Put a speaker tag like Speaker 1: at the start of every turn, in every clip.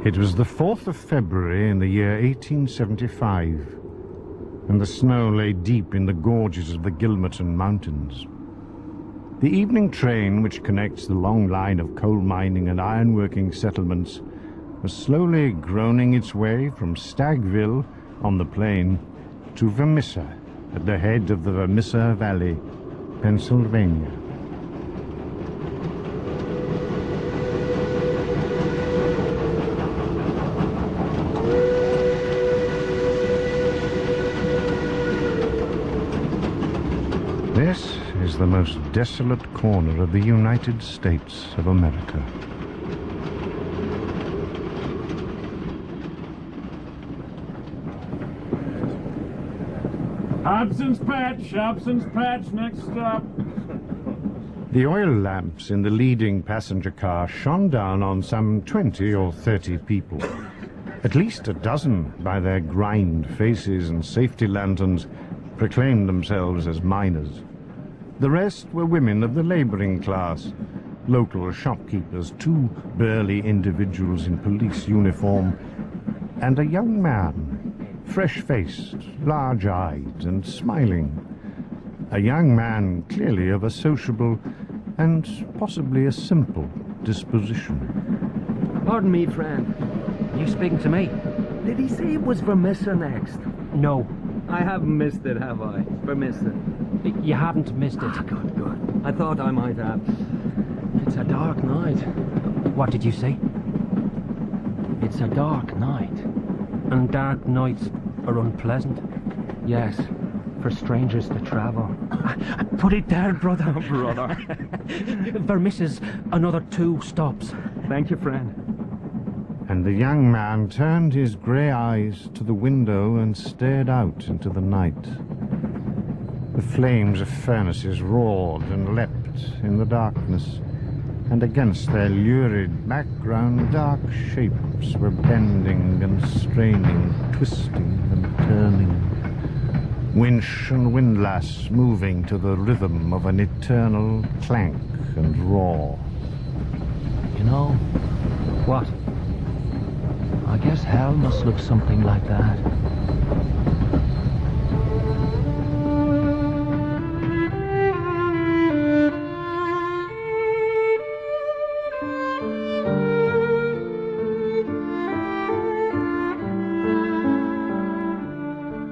Speaker 1: It was the 4th of February in the year 1875, and the snow lay deep in the gorges of the Gilmerton Mountains. The evening train, which connects the long line of coal mining and ironworking settlements, was slowly groaning its way from Stagville on the plain to Vermissa at the head of the Vermissa Valley, Pennsylvania. This is the most desolate corner of the United States of America.
Speaker 2: Hobson's Patch, next stop.
Speaker 1: The oil lamps in the leading passenger car shone down on some 20 or 30 people. At least a dozen, by their grimed faces and safety lanterns, proclaimed themselves as miners. The rest were women of the laboring class, local shopkeepers, two burly individuals in police uniform, and a young man, fresh-faced, large-eyed, and smiling. A young man clearly of a sociable and possibly a simple disposition.
Speaker 3: Pardon me, friend.
Speaker 4: You speaking to me?
Speaker 3: Did he say it was Vermissa next?
Speaker 4: No.
Speaker 3: I haven't missed it, have I? Vermissa.
Speaker 4: You haven't missed it.
Speaker 3: Ah, good. I thought I might have. It's a dark night.
Speaker 4: What did you say?
Speaker 3: It's a dark night.
Speaker 4: And dark nights are unpleasant?
Speaker 3: Yes, for strangers to travel.
Speaker 4: Put it there, brother. Vermissa's another 2 stops.
Speaker 3: Thank you, friend.
Speaker 1: And the young man turned his grey eyes to the window and stared out into the night. The flames of furnaces roared and leapt in the darkness, and against their lurid background dark shapes were bending and straining, twisting and turning, winch and windlass moving to the rhythm of an eternal clank and roar.
Speaker 3: You know,
Speaker 4: What?
Speaker 3: I guess hell must look something like that.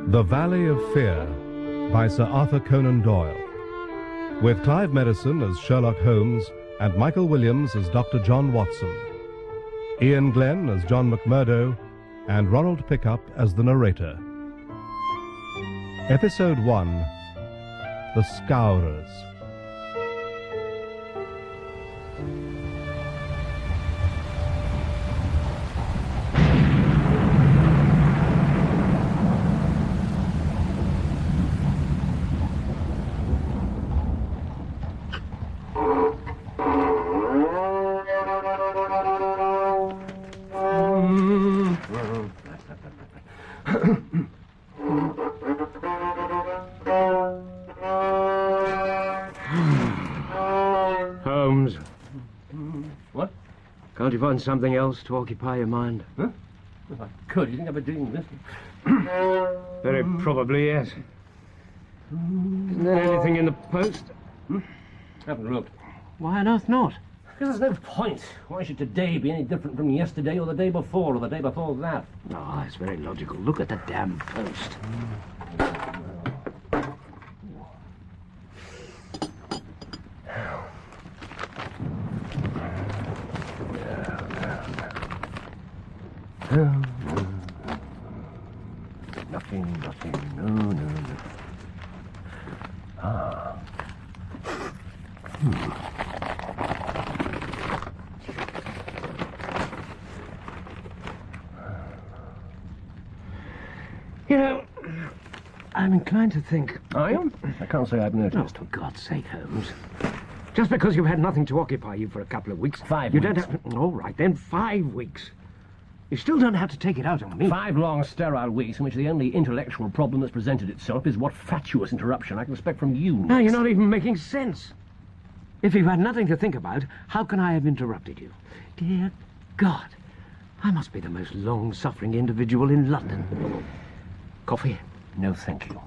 Speaker 5: The Valley of Fear by Sir Arthur Conan Doyle, with Clive Medicine as Sherlock Holmes and Michael Williams as Dr. John Watson, Ian Glenn as John McMurdo, and Ronald Pickup as the narrator. Episode 1, The Scourers.
Speaker 4: Holmes. What? Can't you find something else to occupy your mind?
Speaker 2: Huh? If I could, you think I'd be doing this?
Speaker 4: Very probably, yes. Isn't there anything in the post?
Speaker 2: Haven't looked.
Speaker 4: Why on earth not?
Speaker 2: Because there's no point. Why should today be any different from yesterday or the day before or the day before that?
Speaker 4: Oh, it's very logical. Look at the damn post. Nothing. No. Ah. You know, I'm inclined to think...
Speaker 2: Are you? I can't say I've
Speaker 4: Oh,
Speaker 2: noticed.
Speaker 4: for God's sake, Holmes. Just because you've had nothing to occupy you for a couple of weeks...
Speaker 2: 5
Speaker 4: you
Speaker 2: weeks.
Speaker 4: don't have to... All right, then 5 weeks. You still don't have to take it out on me.
Speaker 2: 5 long, sterile weeks in which the only intellectual problem that's presented itself is what fatuous interruption I can expect from you.
Speaker 4: No, you're not even making sense. If you've had nothing to think about, how can I have interrupted you? Dear God,
Speaker 6: I must be the most long-suffering individual in London. Coffee?
Speaker 2: No, thank you.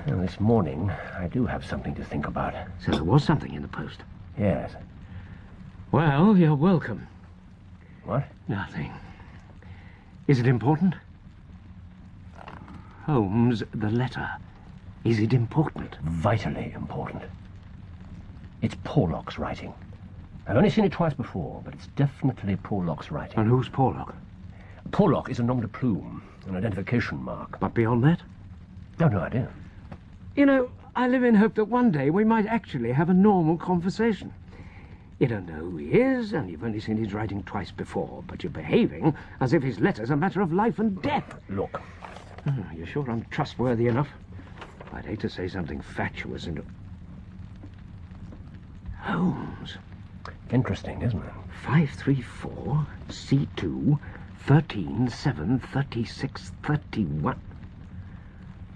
Speaker 2: Well, this morning, I do have something to think about.
Speaker 6: So there was something in the post.
Speaker 2: Yes.
Speaker 6: Well, you're welcome.
Speaker 2: What?
Speaker 6: Nothing. Is it important? Holmes, the letter. Is it important?
Speaker 2: Vitally important. It's Porlock's writing. I've only seen it twice before, but it's definitely Porlock's writing.
Speaker 6: And who's Porlock?
Speaker 2: Porlock is a nom de plume, an identification mark.
Speaker 6: But beyond that?
Speaker 2: I've no idea.
Speaker 6: You know, I live in hope that one day we might actually have a normal conversation. You don't know who he is, and you've only seen his writing twice before, but you're behaving as if his letter's a matter of life and death.
Speaker 2: Look.
Speaker 6: Oh, you're sure I'm trustworthy enough? I'd hate to say something fatuous and... Holmes.
Speaker 2: Interesting, isn't it?
Speaker 6: 534 C2 13 7 36 31.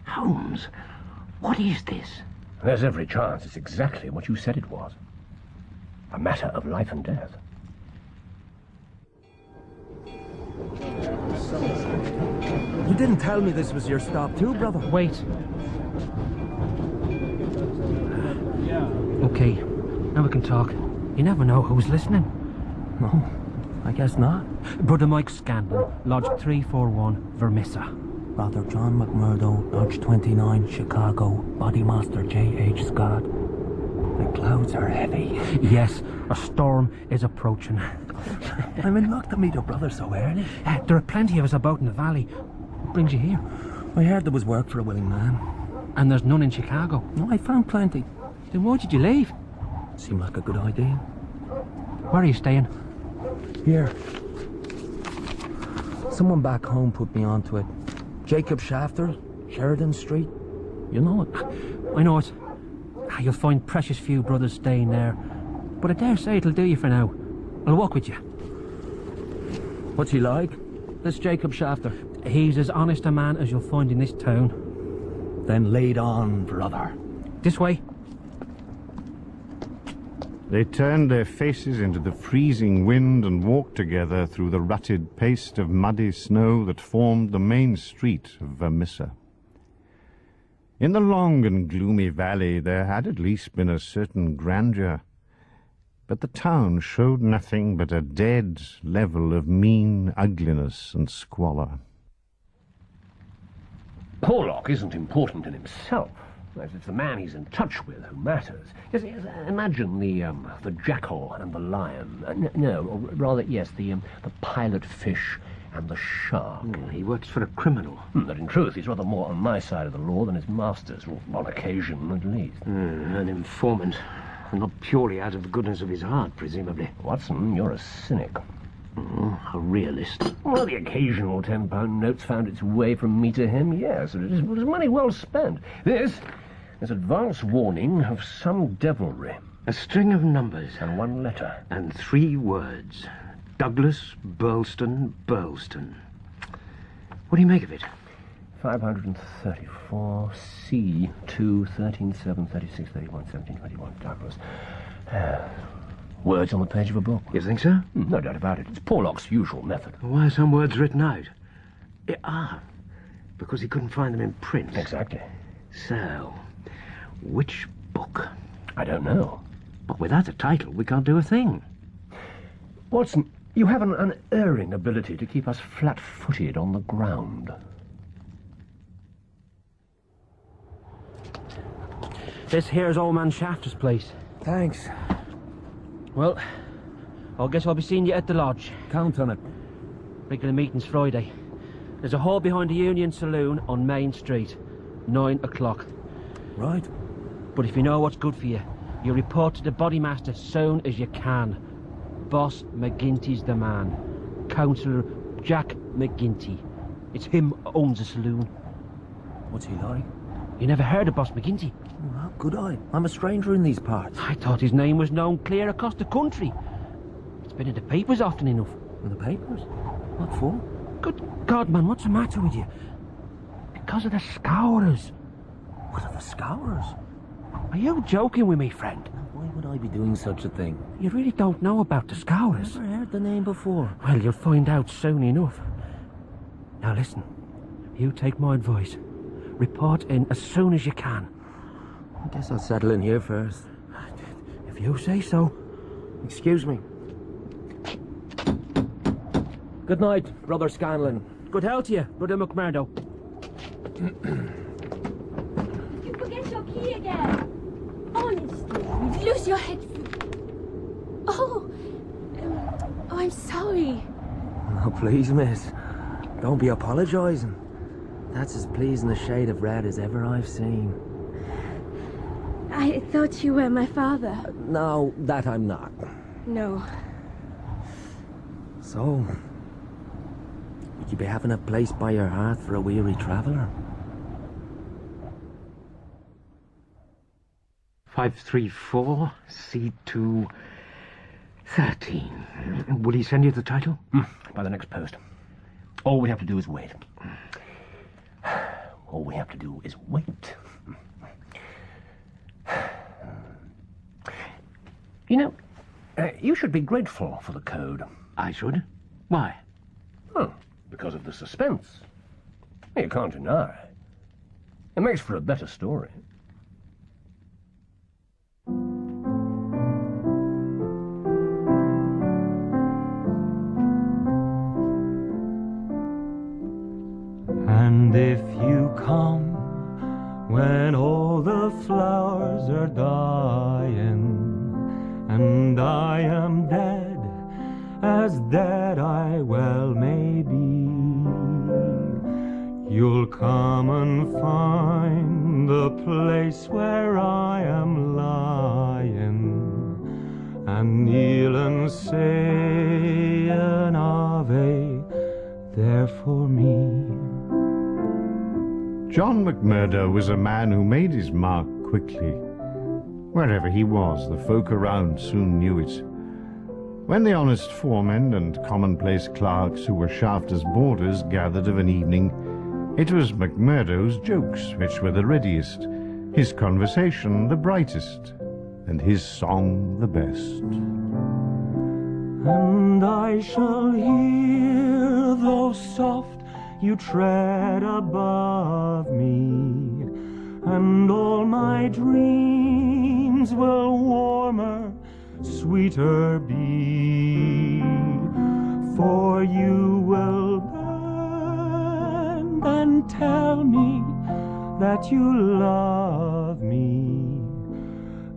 Speaker 6: Holmes, what is this?
Speaker 2: There's every chance it's exactly what you said it was. A matter of life and death.
Speaker 3: You didn't tell me this was your stop too, brother.
Speaker 7: Wait. Okay, now we can talk. You never know who's listening.
Speaker 3: No, I guess not.
Speaker 7: Brother Mike Scandal, Lodge 341, Vermissa.
Speaker 3: Brother John McMurdo, Lodge 29, Chicago, Bodymaster J.H. Scott. The clouds are heavy.
Speaker 7: Yes, a storm is approaching.
Speaker 3: I'm in luck to meet your brother so early.
Speaker 7: There are plenty of us about in the valley. What brings you here?
Speaker 3: I heard there was work for a willing man.
Speaker 7: And there's none in Chicago.
Speaker 3: No, I found plenty.
Speaker 7: Then why did you leave?
Speaker 3: Seemed like a good idea.
Speaker 7: Where are you staying?
Speaker 3: Here. Someone back home put me onto it. Jacob Shafter, Sheridan Street. You know it.
Speaker 7: I know it. You'll find precious few brothers staying there. But I dare say it'll do you for now. I'll walk with you.
Speaker 3: What's he like? This Jacob Shafter.
Speaker 7: He's as honest a man as you'll find in this town.
Speaker 3: Then laid on, brother.
Speaker 7: This way.
Speaker 1: They turned their faces into the freezing wind and walked together through the rutted paste of muddy snow that formed the main street of Vermissa. In the long and gloomy valley there had at least been a certain grandeur, but the town showed nothing but a dead level of mean ugliness and squalor.
Speaker 2: Porlock isn't important in himself. It's the man he's in touch with who matters. Yes, imagine the jackal and the lion. No, or rather, yes, the pilot fish and the shark.
Speaker 6: He works for a criminal.
Speaker 2: But in truth, he's rather more on my side of the law than his master's, on occasion at least.
Speaker 6: An informant. Not purely out of the goodness of his heart, presumably.
Speaker 2: Watson, you're a cynic.
Speaker 6: A realist.
Speaker 2: Well, the occasional £10 notes found its way from me to him, yes. It was money well spent. This is advance warning of some devilry.
Speaker 6: A string of numbers.
Speaker 2: And one letter.
Speaker 6: And 3 words. Douglas Burlston Burlston. What do you make of it?
Speaker 2: 534 C2 13 7 36 31 17 21 Douglas. Words on the page of a book.
Speaker 6: You think so?
Speaker 2: No doubt about it. It's Porlock's usual method.
Speaker 6: Why are some words written out? Because he couldn't find them in print.
Speaker 2: Exactly.
Speaker 6: So, which book?
Speaker 2: I don't know.
Speaker 6: But without a title, we can't do a thing.
Speaker 2: Watson, you have an unerring ability to keep us flat-footed on the ground.
Speaker 7: This here's old man Shafter's place.
Speaker 3: Thanks.
Speaker 7: Well, I guess I'll be seeing you at the lodge.
Speaker 3: Count on it.
Speaker 7: Regular meeting's Friday. There's a hall behind the Union Saloon on Main Street. 9 o'clock.
Speaker 3: Right.
Speaker 7: But if you know what's good for you, you report to the Bodymaster soon as you can. Boss McGinty's the man. Councillor Jack McGinty. It's him owns the saloon.
Speaker 3: What's he like?
Speaker 7: You never heard of Boss McGinty?
Speaker 3: Oh, how could I? I'm a stranger in these parts.
Speaker 7: I thought his name was known clear across the country. It's been in the papers often enough.
Speaker 3: In the papers? What for?
Speaker 7: Good God, man, what's the matter with you? Because of the Scourers.
Speaker 3: What are the Scourers?
Speaker 7: Are you joking with me, friend?
Speaker 3: Why would I be doing such a thing?
Speaker 7: You really don't know about the Scourers?
Speaker 3: Never heard the name before.
Speaker 7: Well, you'll find out soon enough. Now listen, you take my advice. Report in as soon as you can.
Speaker 3: I guess I'll settle in here first.
Speaker 7: If you say so.
Speaker 3: Excuse me. Good night, Brother Scanlon.
Speaker 7: Good health to you, Brother McMurdo.
Speaker 8: Did you forget your key again? Honestly, you'd lose your head. Oh, I'm sorry.
Speaker 3: Oh, please, miss. Don't be apologising. That's as pleasing a shade of red as ever I've seen.
Speaker 8: I thought you were my father.
Speaker 3: No, that I'm not.
Speaker 8: No.
Speaker 3: So, would you be having a place by your hearth for a weary traveller?
Speaker 6: 534 C2 13. Will he send you the title?
Speaker 2: By the next post. All we have to do is wait. All we have to do is wait. You know, you should be grateful for the code.
Speaker 6: I should. Why?
Speaker 2: Oh, because of the suspense. You can't deny. It makes for a better story.
Speaker 9: And if you come when all the flowers are dying, and I am dead, as dead I well may be, you'll come and find the place where I am lying, and kneel and say an Ave there for me.
Speaker 1: John McMurdo was a man who made his mark quickly. Wherever he was, the folk around soon knew it. When the honest foremen and commonplace clerks who were shafters' boarders gathered of an evening, it was McMurdo's jokes which were the readiest, his conversation the brightest, and his song the best.
Speaker 9: And I shall hear, though soft, you tread above me, and all my dreams will warmer, sweeter be, for you will bend and tell me that you love me,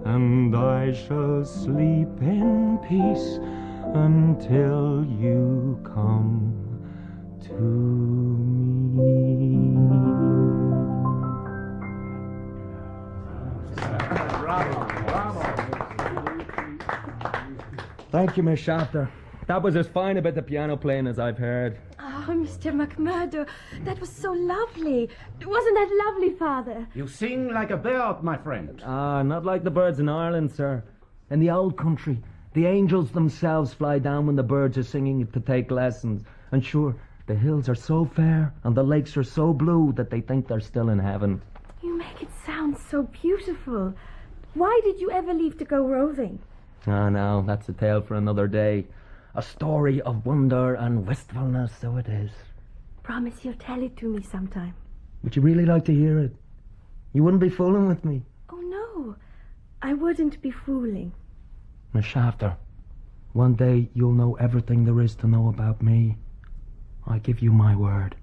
Speaker 9: and I shall sleep in peace until you come to me.
Speaker 10: Thank you, Miss Shafter. That was as fine a bit of piano playing as I've heard.
Speaker 8: Oh, Mr. McMurdo, that was so lovely. Wasn't that lovely, Father?
Speaker 11: You sing like a bird, my friend.
Speaker 10: Ah, not like the birds in Ireland, sir. In the old country, the angels themselves fly down when the birds are singing to take lessons. And sure, the hills are so fair and the lakes are so blue that they think they're still in heaven.
Speaker 8: You make it sound so beautiful. Why did you ever leave to go roving?
Speaker 10: Ah, no, that's a tale for another day. A story of wonder and wistfulness, so it is.
Speaker 8: Promise you'll tell it to me sometime.
Speaker 10: Would you really like to hear it? You wouldn't be fooling with me.
Speaker 8: Oh, no. I wouldn't be fooling.
Speaker 10: Miss Shafter, one day you'll know everything there is to know about me. I give you my word.